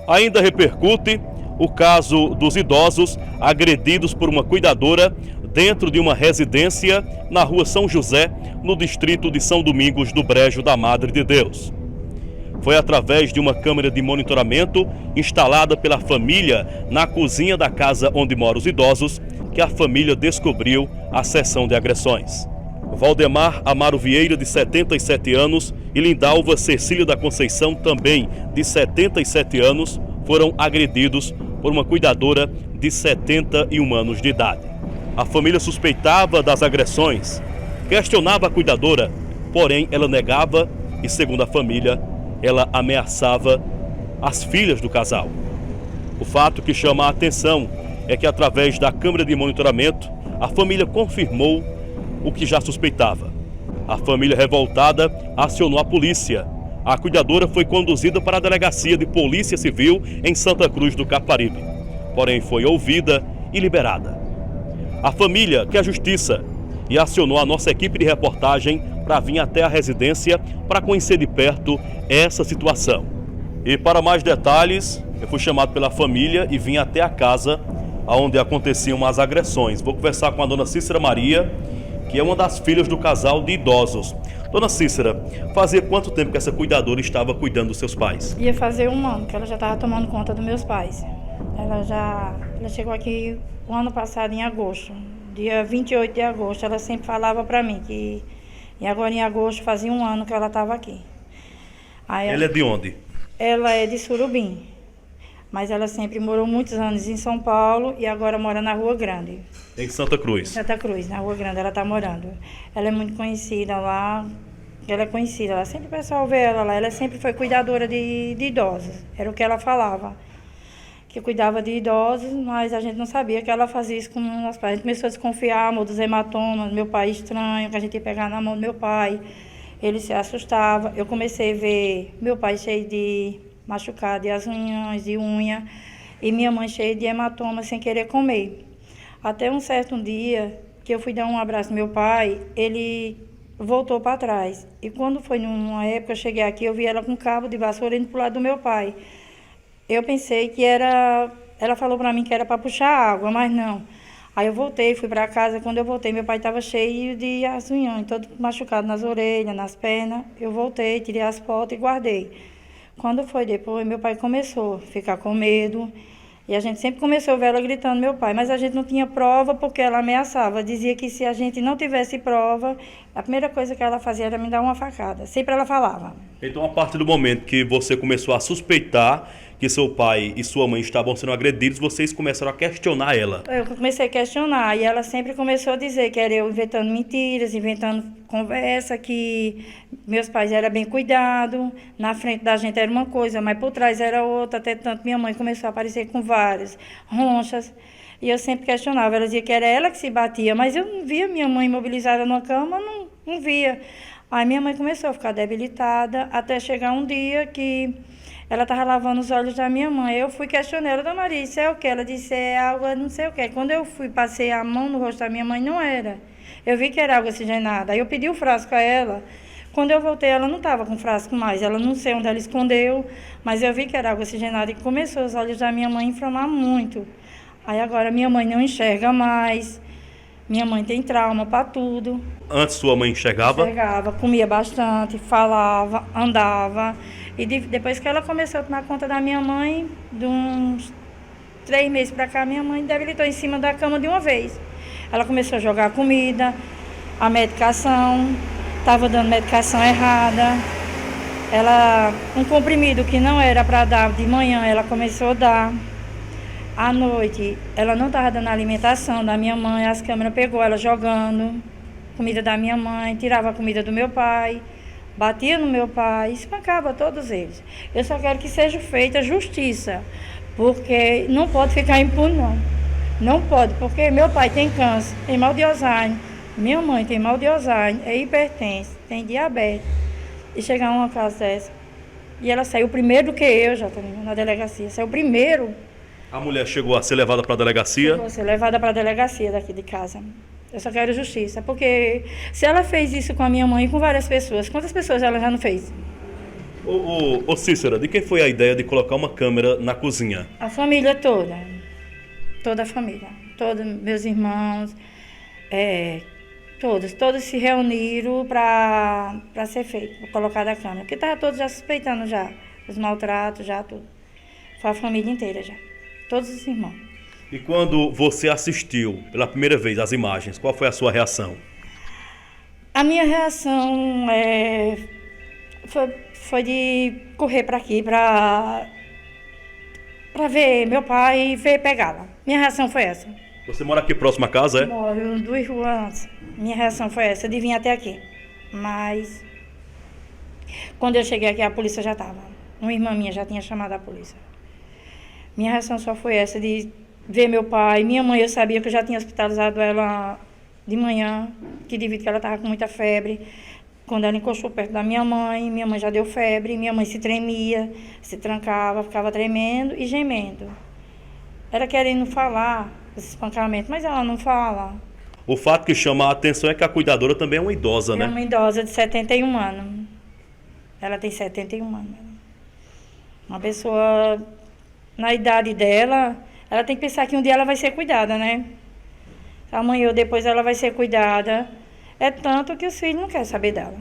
Ainda repercute o caso dos idosos agredidos por uma cuidadora dentro de uma residência na rua São José, no distrito de São Domingos do Brejo da Madre de Deus. Foi através de uma câmera de monitoramento instalada pela família na cozinha da casa onde moram os idosos que a família descobriu a sessão de agressões. Valdemar Amaro Vieira, de 77 anos, e Lindalva Cecília da Conceição, também de 77 anos, foram agredidos por uma cuidadora de 71 anos de idade. A família suspeitava das agressões, questionava a cuidadora, porém ela negava e, segundo a família, ela ameaçava as filhas do casal. O fato que chama a atenção é que, através da câmera de monitoramento, a família confirmou o que já suspeitava. A família, revoltada, acionou a polícia. A cuidadora foi conduzida para a delegacia de Polícia Civil em Santa Cruz do Caparibe, porém foi ouvida e liberada. A família quer justiça e acionou a nossa equipe de reportagem para vir até a residência para conhecer de perto essa situação. E para mais detalhes, eu fui chamado pela família e vim até a casa onde aconteciam as agressões. Vou conversar com a dona Cícera Maria, que é uma das filhas do casal de idosos. Dona Cícera, fazia quanto tempo que essa cuidadora estava cuidando dos seus pais? Ia fazer 1 ano que ela já estava tomando conta dos meus pais. Ela chegou aqui o ano passado, em agosto, dia 28 de agosto. Ela sempre falava para mim que agora em agosto fazia 1 ano que ela estava aqui. Ela é de onde? Ela é de Surubim, mas ela sempre morou muitos anos em São Paulo e agora mora na Rua Grande. Em Santa Cruz? Santa Cruz, na Rua Grande, ela está morando. Ela é muito conhecida lá, ela é conhecida lá, sempre o pessoal vê ela lá. Ela sempre foi cuidadora de idosos, era o que ela falava, que cuidava de idosos, mas a gente não sabia que ela fazia isso com os nossos pais. A gente começou a desconfiar, amor, dos hematomas, meu pai estranho, que a gente ia pegar na mão do meu pai, ele se assustava. Eu comecei a ver meu pai cheio de machucado, de unhas, de unha, e minha mãe cheia de hematoma, sem querer comer. Até um certo dia, que eu fui dar um abraço ao meu pai, ele voltou para trás. E quando foi numa época, eu cheguei aqui, eu vi ela com um cabo de vassoura indo para o lado do meu pai. Eu pensei que era... Ela falou para mim que era para puxar água, mas não. Aí eu voltei, fui para casa. Quando eu voltei, meu pai estava cheio de arranhões, todo machucado nas orelhas, nas pernas. Eu voltei, tirei as fotos e guardei. Quando foi depois, meu pai começou a ficar com medo. E a gente sempre começou a ver ela gritando, meu pai. Mas a gente não tinha prova porque ela ameaçava. Dizia que se a gente não tivesse prova, a primeira coisa que ela fazia era me dar uma facada. Sempre ela falava. Então, a partir do momento que você começou a suspeitar que seu pai e sua mãe estavam sendo agredidos, vocês começaram a questionar ela. Eu comecei a questionar e ela sempre começou a dizer que era eu inventando mentiras, inventando conversa, que meus pais eram bem cuidados, na frente da gente era uma coisa, mas por trás era outra, até tanto minha mãe começou a aparecer com várias ronchas. E eu sempre questionava, ela dizia que era ela que se batia, mas eu não via minha mãe imobilizada numa cama, não via. Aí minha mãe começou a ficar debilitada, até chegar um dia que ela estava lavando os olhos da minha mãe. Eu fui questionar ela, dona Maria, isso é o quê? Ela disse, é água não sei o quê. Quando eu fui, passei a mão no rosto da minha mãe, não era. Eu vi que era água oxigenada. Aí eu pedi o frasco a ela. Quando eu voltei, ela não estava com frasco mais. Ela não sei onde ela escondeu, mas eu vi que era água oxigenada e começou os olhos da minha mãe a inflamar muito. Aí agora minha mãe não enxerga mais. Minha mãe tem trauma para tudo. Antes sua mãe enxergava? Enxergava, comia bastante, falava, andava. E depois que ela começou a tomar conta da minha mãe, de uns 3 meses para cá, minha mãe debilitou em cima da cama de uma vez. Ela começou a jogar comida, a medicação, estava dando medicação errada. Um comprimido que não era para dar de manhã, ela começou a dar. À noite, ela não estava dando alimentação da minha mãe, as câmeras pegou ela jogando comida da minha mãe, tirava a comida do meu pai, batia no meu pai, espancava todos eles. Eu só quero que seja feita justiça, porque não pode ficar impune, não. Não pode, porque meu pai tem câncer, tem mal de Alzheimer, minha mãe tem mal de Alzheimer, é hipertensa, tem diabetes. E chegar a uma casa dessa, e ela saiu primeiro do que eu, já na delegacia, saiu primeiro. A mulher chegou a ser levada para a delegacia? Chegou a ser levada para a delegacia daqui de casa. Eu só quero justiça, porque se ela fez isso com a minha mãe e com várias pessoas, quantas pessoas ela já não fez? Ô Cícera, de quem foi a ideia de colocar uma câmera na cozinha? A família toda. Toda a família. Todos meus irmãos. Todos se reuniram para ser feito, para colocar da câmera. Porque estavam todos já suspeitando já. Os maltratos, já tudo. Foi a família inteira já. Todos os irmãos. E quando você assistiu pela primeira vez as imagens, qual foi a sua reação? A minha reação foi de correr para aqui, para ver meu pai e ver pegá-la. Minha reação foi essa. Você mora aqui próximo à casa, é? Moro 2 ruas antes. Minha reação foi essa, de vir até aqui. Mas, quando eu cheguei aqui, a polícia já estava. Uma irmã minha já tinha chamado a polícia. Minha reação só foi essa, de ver meu pai. Minha mãe, eu sabia que eu já tinha hospitalizado ela de manhã, que devido que ela estava com muita febre. Quando ela encostou perto da minha mãe já deu febre, minha mãe se tremia, se trancava, ficava tremendo e gemendo. Ela querendo falar esse espancamento, mas ela não fala. O fato que chama a atenção é que a cuidadora também é uma idosa, né? É uma idosa de 71 anos. Ela tem 71 anos. Uma pessoa, na idade dela, ela tem que pensar que um dia ela vai ser cuidada, né? Amanhã ou depois ela vai ser cuidada. É tanto que os filhos não querem saber dela.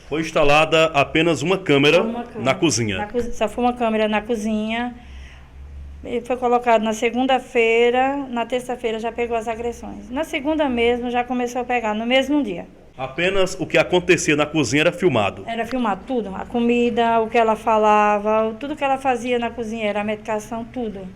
Foi instalada apenas uma câmera na cozinha. Só foi uma câmera na cozinha. Ele foi colocado na segunda-feira, na terça-feira já pegou as agressões. Na segunda mesmo já começou a pegar, no mesmo dia. Apenas o que acontecia na cozinha era filmado. Era filmado tudo, a comida, o que ela falava, tudo que ela fazia na cozinha, era a medicação, tudo.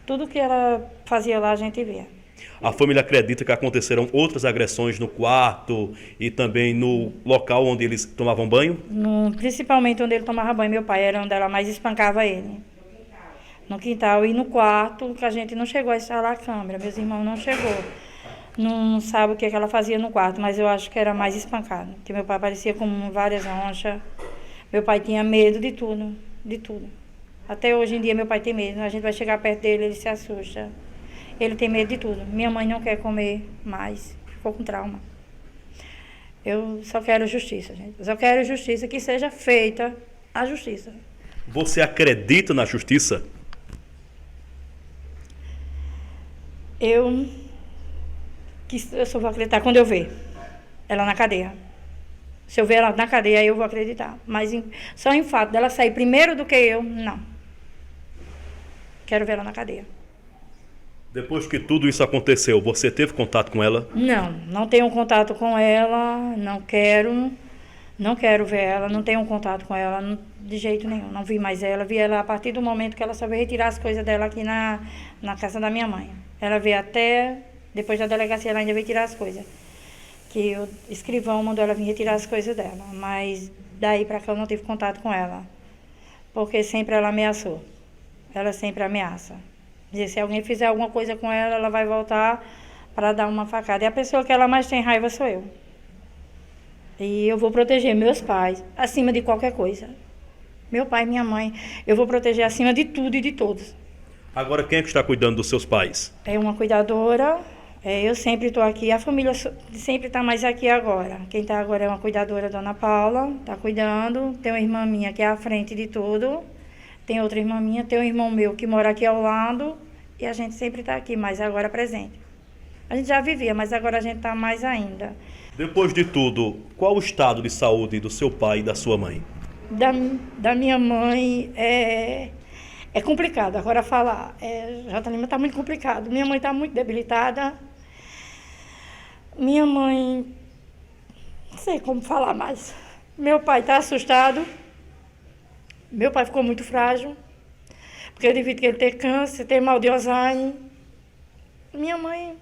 Tudo que ela fazia lá a gente via. A família acredita que aconteceram outras agressões no quarto e também no local onde eles tomavam banho? Principalmente onde ele tomava banho, meu pai, era onde ela mais espancava ele. No quintal e no quarto, que a gente não chegou a instalar a câmera, meus irmãos não chegou. Não sabe o que ela fazia no quarto, mas eu acho que era mais espancado. Porque meu pai parecia com várias ronchas. Meu pai tinha medo de tudo, de tudo. Até hoje em dia meu pai tem medo. A gente vai chegar perto dele, ele se assusta. Ele tem medo de tudo. Minha mãe não quer comer mais, ficou com trauma. Eu só quero justiça, gente. Eu só quero justiça, que seja feita a justiça. Você acredita na justiça? Eu só vou acreditar quando eu ver ela na cadeia. Se eu ver ela na cadeia, eu vou acreditar. Mas só em fato dela sair primeiro do que eu, não. Quero ver ela na cadeia. Depois que tudo isso aconteceu, você teve contato com ela? Não tenho contato com ela, não quero ver ela, não tenho contato com ela de jeito nenhum. Não vi mais ela, vi ela a partir do momento que ela só veio retirar as coisas dela aqui na casa da minha mãe. Ela veio até, depois da delegacia, ela ainda veio tirar as coisas. Que o escrivão mandou ela vir retirar as coisas dela, mas daí pra cá eu não tive contato com ela, porque sempre ela ameaçou. Ela sempre ameaça. Dizer, se alguém fizer alguma coisa com ela, ela vai voltar para dar uma facada. E a pessoa que ela mais tem raiva sou eu. E eu vou proteger meus pais acima de qualquer coisa. Meu pai e minha mãe, eu vou proteger acima de tudo e de todos. Agora, quem é que está cuidando dos seus pais? É uma cuidadora, eu sempre estou aqui, a família sempre está mais aqui agora. Quem está agora é uma cuidadora, a dona Paula, está cuidando. Tem uma irmã minha que é à frente de tudo. Tem outra irmã minha, tem um irmão meu que mora aqui ao lado. E a gente sempre está aqui, mas agora presente. A gente já vivia, mas agora a gente está mais ainda. Depois de tudo, qual o estado de saúde do seu pai e da sua mãe? Da minha mãe é complicado. Agora falar, J. Lima, está muito complicado. Minha mãe está muito debilitada. Minha mãe, não sei como falar mais. Meu pai está assustado. Meu pai ficou muito frágil, porque eu devido que ele ter câncer, ter mal de Alzheimer. Minha mãe,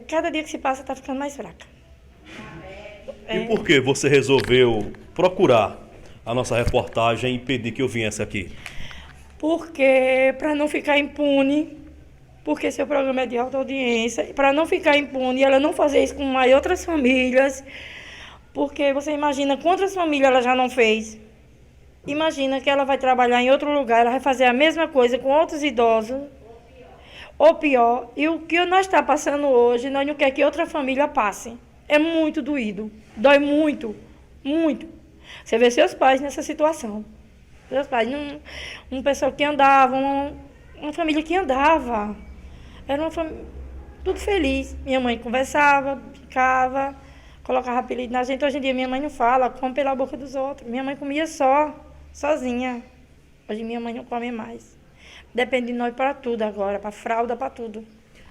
cada dia que se passa, está ficando mais fraca. E por que você resolveu procurar a nossa reportagem e pedir que eu viesse aqui? Porque, para não ficar impune, porque seu programa é de alta audiência, para não ficar impune, ela não fazer isso com mais outras famílias, porque você imagina quantas famílias ela já não fez. Imagina que ela vai trabalhar em outro lugar, ela vai fazer a mesma coisa com outros idosos, ou pior. E o que nós está passando hoje, nós não queremos que outra família passe. É muito doído, dói muito, muito. Você vê seus pais nessa situação. Seus pais, uma pessoa que andava, uma família que andava. Era uma família tudo feliz. Minha mãe conversava, brincava, colocava apelido na gente. Hoje em dia minha mãe não fala, come pela boca dos outros. Minha mãe comia sozinha. Hoje minha mãe não come mais. Depende de nós para tudo agora, para fralda, para tudo.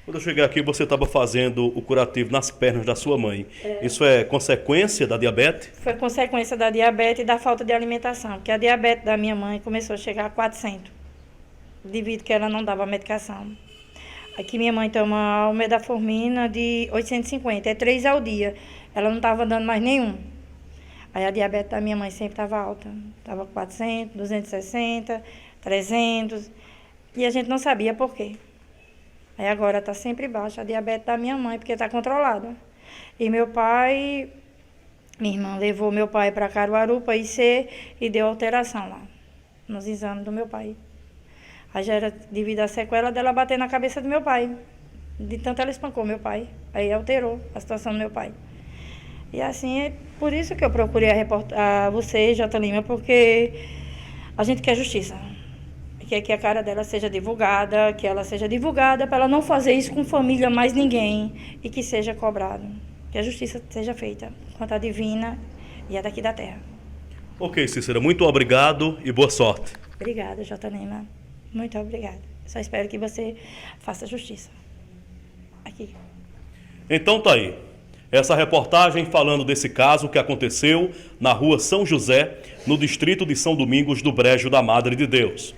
Quando eu cheguei aqui, você estava fazendo o curativo nas pernas da sua mãe. Isso é consequência da diabetes? Foi consequência da diabetes e da falta de alimentação, porque a diabetes da minha mãe começou a chegar a 400, devido que ela não dava medicação. Aqui minha mãe toma o metformina de 850, é 3 ao dia. Ela não estava dando mais nenhum. Aí a diabetes da minha mãe sempre estava alta. Estava 400, 260, 300, e a gente não sabia por quê. Aí agora está sempre baixa a diabetes da minha mãe, porque está controlada. E meu pai, minha irmã levou meu pai para Caruaru, para IC, e deu alteração lá, nos exames do meu pai. Aí já era devido à sequela dela bater na cabeça do meu pai. De tanto ela espancou meu pai. Aí alterou a situação do meu pai. E assim, é por isso que eu procurei a você, J. Lima, porque a gente quer justiça. Quer que a cara dela seja divulgada, que ela seja divulgada para ela não fazer isso com família mais ninguém e que seja cobrado. Que a justiça seja feita quanto a divina e a daqui da terra. Ok, Cícera, muito obrigado e boa sorte. Obrigada, J. Lima. Muito obrigada. Só espero que você faça justiça. Aqui. Então tá aí. Essa reportagem falando desse caso que aconteceu na rua São José, no distrito de São Domingos do Brejo da Madre de Deus.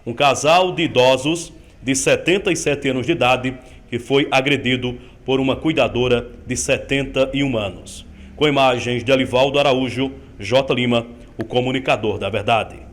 Um casal de idosos de 77 anos de idade que foi agredido por uma cuidadora de 71 anos. Com imagens de Alivaldo Araújo, J. Lima, o comunicador da verdade.